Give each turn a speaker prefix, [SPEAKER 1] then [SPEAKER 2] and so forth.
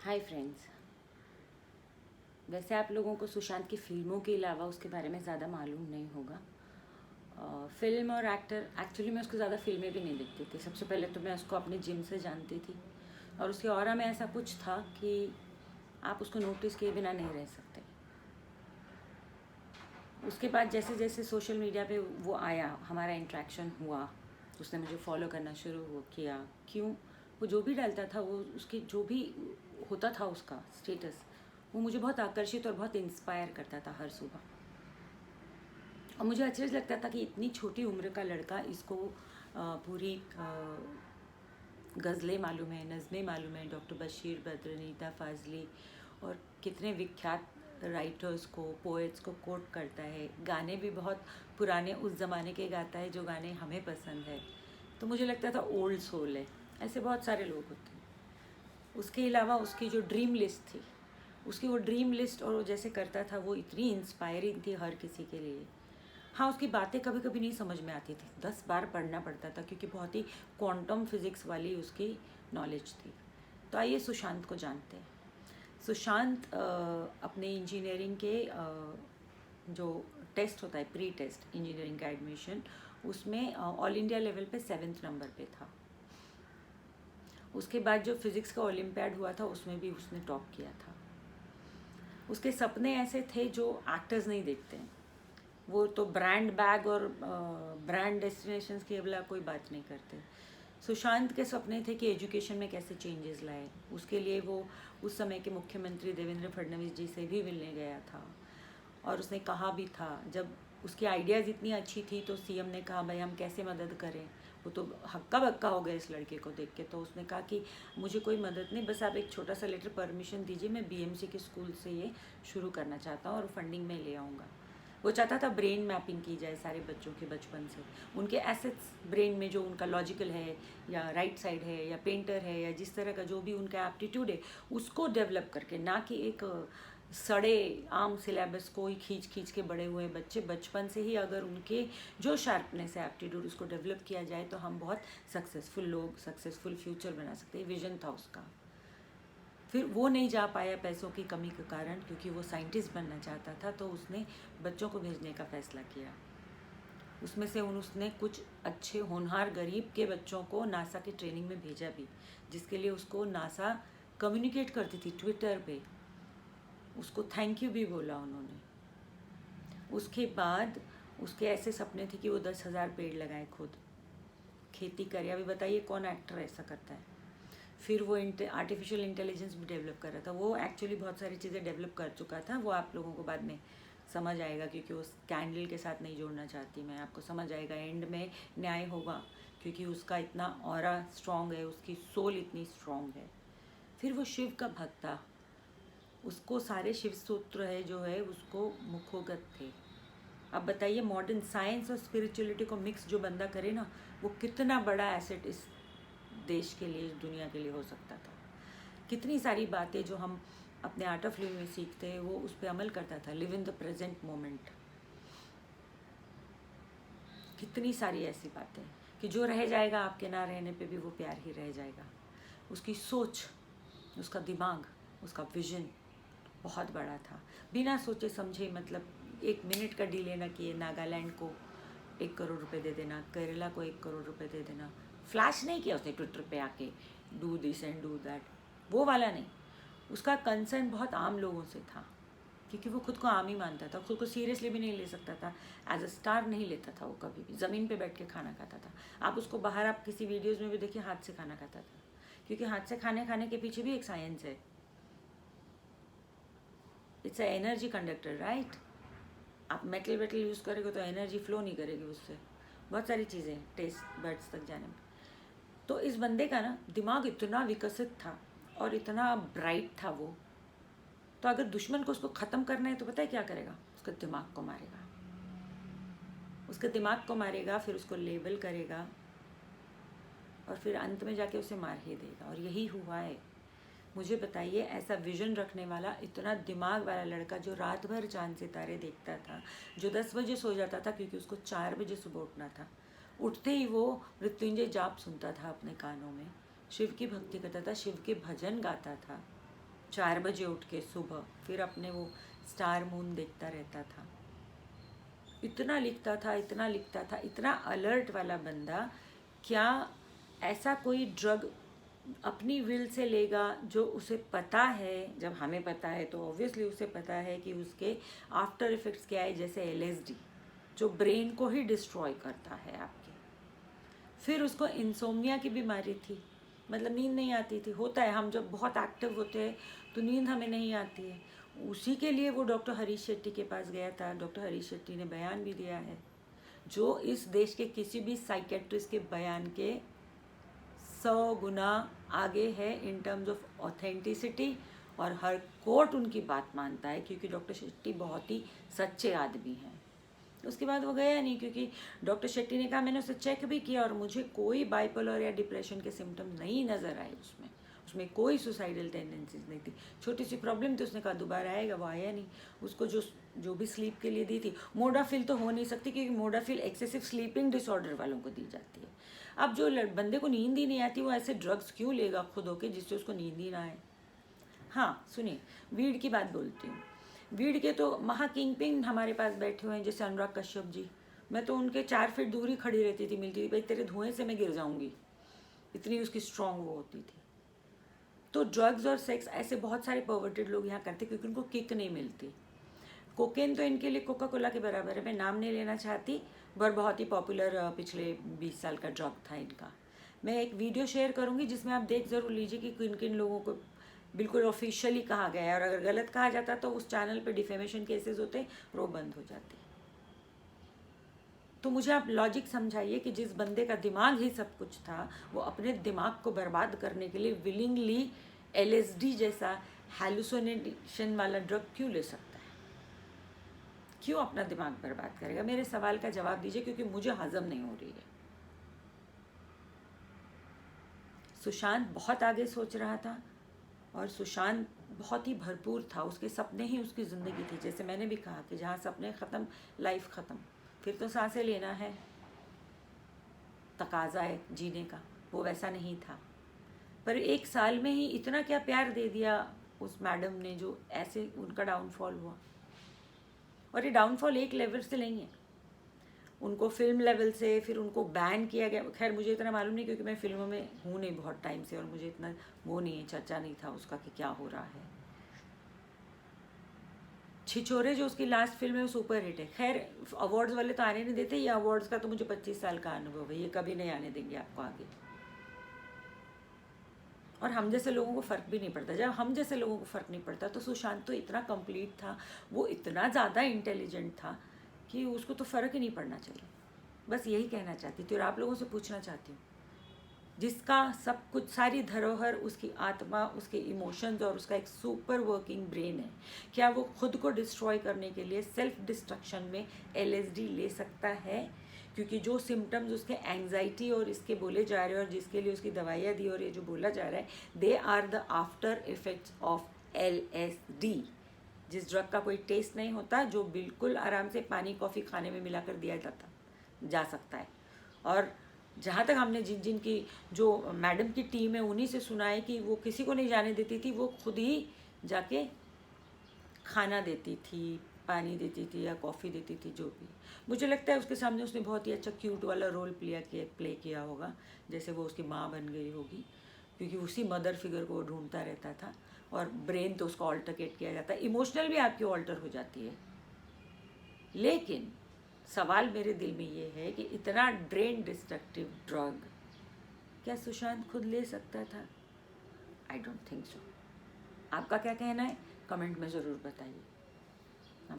[SPEAKER 1] Hi friends. वैसे आप लोगों को सुशांत की फिल्मों के अलावा उसके बारे में ज़्यादा मालूम नहीं होगा। फिल्म और एक्टर, एक्चुअली मैं उसको ज़्यादा फिल्में भी नहीं देखती थी। सबसे पहले तो मैं उसको अपने जिम से जानती थी और उसके ऑरा में ऐसा कुछ था कि आप उसको नोटिस किए बिना नहीं रह सकते। उसके बाद जैसे जैसे सोशल मीडिया पे वो आया, हमारा इंट्रैक्शन हुआ, उसने मुझे फॉलो करना शुरू किया। क्यों? वो जो भी डालता था, वो उसके जो भी होता था उसका स्टेटस, वो मुझे बहुत आकर्षित और बहुत इंस्पायर करता था हर सुबह। और मुझे अचरज लगता था कि इतनी छोटी उम्र का लड़का, इसको पूरी गज़लें मालूम है, नज़में मालूम है, डॉक्टर बशीर बद्र, नीता फ़ाज़ली और कितने विख्यात राइटर्स को, पोएट्स को कोट करता है। गाने भी बहुत पुराने उस ज़माने के गाता है जो गाने हमें पसंद है। तो मुझे लगता था ओल्ड सोल है। ऐसे बहुत सारे लोग होते हैं। उसके अलावा उसकी जो ड्रीम लिस्ट थी, उसकी वो ड्रीम लिस्ट और वो जैसे करता था, वो इतनी इंस्पायरिंग थी हर किसी के लिए। हाँ, उसकी बातें कभी कभी नहीं समझ में आती थी, 10 बार पढ़ना पड़ता था क्योंकि बहुत ही क्वांटम फिजिक्स वाली उसकी नॉलेज थी। तो आइए सुशांत को जानते हैं। सुशांत अपने इंजीनियरिंग के जो टेस्ट होता है, प्री टेस्ट इंजीनियरिंग का एडमिशन, उसमें ऑल इंडिया लेवल पे 7th नंबर पे था। उसके बाद जो फिज़िक्स का ओलंपियाड हुआ था, उसमें भी उसने टॉप किया था। उसके सपने ऐसे थे जो एक्टर्स नहीं देखते हैं। वो तो ब्रांड बैग और ब्रांड डेस्टिनेशंस की अगला कोई बात नहीं करते। सुशांत के सपने थे कि एजुकेशन में कैसे चेंजेस लाए। उसके लिए वो उस समय के मुख्यमंत्री देवेंद्र फडणवीस जी से भी मिलने गया था और उसने कहा भी था, जब उसकी आइडियाज़ इतनी अच्छी थी तो सीएम ने कहा भाई हम कैसे मदद करें। वो तो हक्का बक्का हो गए इस लड़के को देख के। तो उसने कहा कि मुझे कोई मदद नहीं, बस आप एक छोटा सा लेटर परमिशन दीजिए, मैं बीएमसी के स्कूल से ये शुरू करना चाहता हूँ और फंडिंग में ले आऊँगा। वो चाहता था ब्रेन मैपिंग की जाए सारे बच्चों के बचपन से, उनके एसेट्स ब्रेन में जो उनका लॉजिकल है या राइट साइड है या पेंटर है या जिस तरह का जो भी उनका एप्टीट्यूड है, उसको डेवलप करके, ना कि एक सड़े आम सिलेबस को ही खींच खींच के बड़े हुए बच्चे। बचपन से ही अगर उनके जो शार्पनेस है, एप्टीट्यूड, उसको डेवलप किया जाए तो हम बहुत सक्सेसफुल लोग, सक्सेसफुल फ्यूचर बना सकते हैं। विजन था उसका। फिर वो नहीं जा पाया पैसों की कमी के कारण, क्योंकि वो साइंटिस्ट बनना चाहता था। तो उसने बच्चों को भेजने का फैसला किया। उसमें से उसने कुछ अच्छे होनहार गरीब के बच्चों को नासा की ट्रेनिंग में भेजा भी, जिसके लिए उसको नासा कम्युनिकेट करती थी ट्विटर पे। उसको थैंक यू भी बोला उन्होंने। उसके बाद उसके ऐसे सपने थे कि वो 10,000 पेड़ लगाए, खुद खेती करे। अभी बताइए कौन एक्टर ऐसा करता है। फिर वो आर्टिफिशियल इंटेलिजेंस भी डेवलप कर रहा था। वो एक्चुअली बहुत सारी चीज़ें डेवलप कर चुका था। वो आप लोगों को बाद में समझ आएगा, क्योंकि वो कैंडल के साथ नहीं जोड़ना चाहती मैं। आपको समझ आएगा, एंड में न्याय होगा, क्योंकि उसका इतना ऑरा स्ट्रॉन्ग है, उसकी सोल इतनी स्ट्रॉन्ग है। फिर वो शिव का भक्त था। उसको सारे शिव सूत्र है जो है उसको मुखोगत थे। अब बताइए, मॉडर्न साइंस और स्पिरिचुअलिटी को मिक्स जो बंदा करे ना, वो कितना बड़ा एसेट इस देश के लिए, इस दुनिया के लिए हो सकता था। कितनी सारी बातें जो हम अपने आर्ट ऑफ लिविंग में सीखते हैं, वो उस पर अमल करता था। Live in the present moment. कितनी सारी ऐसी बातें कि जो रह जाएगा, आपके ना रहने पे भी वो प्यार ही रह जाएगा। उसकी सोच, उसका दिमाग, उसका विजन बहुत बड़ा था। बिना सोचे समझे, मतलब 1 मिनट का डिले ना किए, नागालैंड को 1 करोड़ रुपए दे देना, केरला को 1 करोड़ रुपए दे देना। फ्लैश नहीं किया उसने ट्विटर पे आके, do this and do that, वो वाला नहीं। उसका कंसर्न बहुत आम लोगों से था, क्योंकि वो खुद को आम ही मानता था, खुद को सीरियसली भी नहीं ले सकता था। एज अ स्टार नहीं लेता था वो कभी भी। ज़मीन पे बैठ के खाना खाता था। आप उसको बाहर, आप किसी वीडियोज़ में भी देखिए, हाथ से खाना खाता था, क्योंकि हाथ से खाने के पीछे भी एक साइंस है। It's a energy conductor, right. आप मेटल वेटल यूज़ करेंगे तो एनर्जी फ्लो नहीं करेगी उससे। बहुत सारी चीज़ें टेस्ट बर्ड्स तक जाने में। तो इस बंदे का ना दिमाग इतना विकसित था और इतना ब्राइट था वो। तो अगर दुश्मन को उसको ख़त्म करना है तो पता है क्या करेगा? उसके दिमाग को मारेगा। उसके दिमाग को मारेगा, फिर उसको लेबल करेगा और फिर अंत में जाके उसे मार ही देगा। और यही हुआ है। मुझे बताइए, ऐसा विजन रखने वाला, इतना दिमाग वाला लड़का, जो रात भर चांद सितारे देखता था, जो 10 बजे सो जाता था क्योंकि उसको 4 बजे सुबह उठना था, उठते ही वो मृत्युंजय जाप सुनता था अपने कानों में, शिव की भक्ति करता था, शिव के भजन गाता था। 4 बजे उठ के सुबह, फिर अपने वो स्टार मून देखता रहता था। इतना लिखता था, इतना लिखता था, इतना अलर्ट वाला बंदा। क्या ऐसा कोई ड्रग अपनी विल से लेगा जो उसे पता है? जब हमें पता है तो ऑब्वियसली उसे पता है कि उसके आफ्टर इफेक्ट्स क्या है, जैसे LSD जो ब्रेन को ही डिस्ट्रॉय करता है आपके। फिर उसको इंसोम्निया की बीमारी थी, मतलब नींद नहीं आती थी। होता है, हम जब बहुत एक्टिव होते हैं तो नींद हमें नहीं आती है। उसी के लिए वो डॉक्टर हरीश शेट्टी के पास गया था। डॉक्टर हरीश शेट्टी ने बयान भी दिया है, जो इस देश के किसी भी साइकेट्रिस्ट के बयान के 100 गुना आगे है इन टर्म्स ऑफ ऑथेंटिसिटी, और हर कोर्ट उनकी बात मानता है, क्योंकि डॉक्टर शेट्टी बहुत ही सच्चे आदमी हैं। उसके बाद वो गया नहीं, क्योंकि डॉक्टर शेट्टी ने कहा, मैंने उसे चेक भी किया और मुझे कोई बाइपोलर या डिप्रेशन के सिम्टम नहीं नज़र आए। उसमें कोई सुसाइडल टेंडेंसीज नहीं थी। छोटी सी प्रॉब्लम थी, उसने कहा दोबारा आएगा, वो आया नहीं। उसको जो भी स्लीप के लिए दी थी, मोडाफिल तो हो नहीं सकती, क्योंकि मोडाफिल एक्सेसिव स्लीपिंग डिसऑर्डर वालों को दी जाती है। अब जो बंदे को नींद ही नहीं आती, वो ऐसे ड्रग्स क्यों लेगा खुद होके जिससे उसको नींद ही ना आए? हाँ सुनिए, वीड की बात बोलती हूँ। वीड के तो महा किंग पिंग हमारे पास बैठे हुए हैं, जैसे अनुराग कश्यप जी। मैं तो उनके 4 फीट दूर ही खड़ी रहती थी, मिलती थी, भाई तेरे धुएं से मैं गिर जाऊंगी, इतनी उसकी स्ट्रांग वो होती थी। तो ड्रग्स और सेक्स ऐसे बहुत सारे परवर्टेड लोग यहाँ करते, क्योंकि उनको किक नहीं मिलती। कोकेन तो इनके लिए कोका कोला के बराबर है, मैं नाम नहीं लेना चाहती, पर बहुत ही पॉपुलर पिछले 20 साल का ड्रग था इनका। मैं एक वीडियो शेयर करूँगी जिसमें आप देख ज़रूर लीजिए कि किन किन लोगों को बिल्कुल ऑफिशियली कहा गया है, और अगर गलत कहा जाता तो उस चैनल पे डिफेमेशन केसेस होते, वो बंद हो जाते। तो मुझे आप लॉजिक समझाइए कि जिस बंदे का दिमाग ही सब कुछ था, वो अपने दिमाग को बर्बाद करने के लिए विलिंगली LSD जैसा हैलुसिनेशन वाला ड्रग क्यों ले सकता है? क्यों अपना दिमाग बर्बाद करेगा? मेरे सवाल का जवाब दीजिए, क्योंकि मुझे हजम नहीं हो रही है। सुशांत बहुत आगे सोच रहा था, और सुशांत बहुत ही भरपूर था, उसके सपने ही उसकी ज़िंदगी थी। जैसे मैंने भी कहा कि जहाँ सपने ख़त्म, लाइफ ख़त्म। फिर तो सांसें लेना है, तकाजा है जीने का, वो वैसा नहीं था। पर 1 साल में ही इतना क्या प्यार दे दिया उस मैडम ने, जो ऐसे उनका डाउनफॉल हुआ। और ये डाउनफॉल एक लेवल से नहीं है, उनको फिल्म लेवल से, फिर उनको बैन किया गया। खैर मुझे इतना मालूम नहीं, क्योंकि मैं फिल्मों में हूँ नहीं बहुत टाइम से, और मुझे इतना वो नहीं है, चर्चा नहीं था उसका कि क्या हो रहा है। छिछोरे जो उसकी लास्ट फिल्म है वो सुपर हिट है। खैर अवार्ड्स वाले तो आने नहीं देते, ये अवार्ड्स का तो मुझे 25 साल का अनुभव है, ये कभी नहीं आने देंगे आपको आगे। और हम जैसे लोगों को फ़र्क भी नहीं पड़ता। जब हम जैसे लोगों को फ़र्क नहीं पड़ता, तो सुशांत तो इतना कंप्लीट था, वो इतना ज़्यादा इंटेलिजेंट था कि उसको तो फ़र्क ही नहीं पड़ना चाहिए। बस यही कहना चाहती थी, और आप लोगों से पूछना चाहती हूँ, जिसका सब कुछ, सारी धरोहर उसकी आत्मा, उसके इमोशंस और उसका एक सुपर वर्किंग ब्रेन है, क्या वो खुद को डिस्ट्रॉय करने के लिए सेल्फ डिस्ट्रक्शन में LSD ले सकता है? क्योंकि जो सिम्टम्स उसके एंग्जाइटी और इसके बोले जा रहे हैं, और जिसके लिए उसकी दवाइयाँ दी और ये जो बोला जा रहा है, they are the after effects of LSD, जिस ड्रग का कोई टेस्ट नहीं होता, जो बिल्कुल आराम से पानी कॉफ़ी खाने में मिलाकर दिया जा सकता है। और जहाँ तक हमने जिन की जो मैडम की टीम है उन्हीं से सुना है कि वो किसी को नहीं जाने देती थी, वो खुद ही जाके खाना देती थी, पानी देती थी या कॉफ़ी देती थी, जो भी। मुझे लगता है उसके सामने उसने बहुत ही अच्छा क्यूट वाला रोल प्ले किया होगा, जैसे वो उसकी माँ बन गई होगी, क्योंकि उसी मदर फिगर को वो ढूंढता रहता था। और ब्रेन तो उसको ऑल्टरकेट किया जाता है, इमोशनल भी आपकी ऑल्टर हो जाती है। लेकिन सवाल मेरे दिल में ये है कि इतना ब्रेन डिस्ट्रक्टिव ड्रग क्या सुशांत खुद ले सकता था? I don't think so. आपका क्या कहना है? कमेंट में ज़रूर बताइए।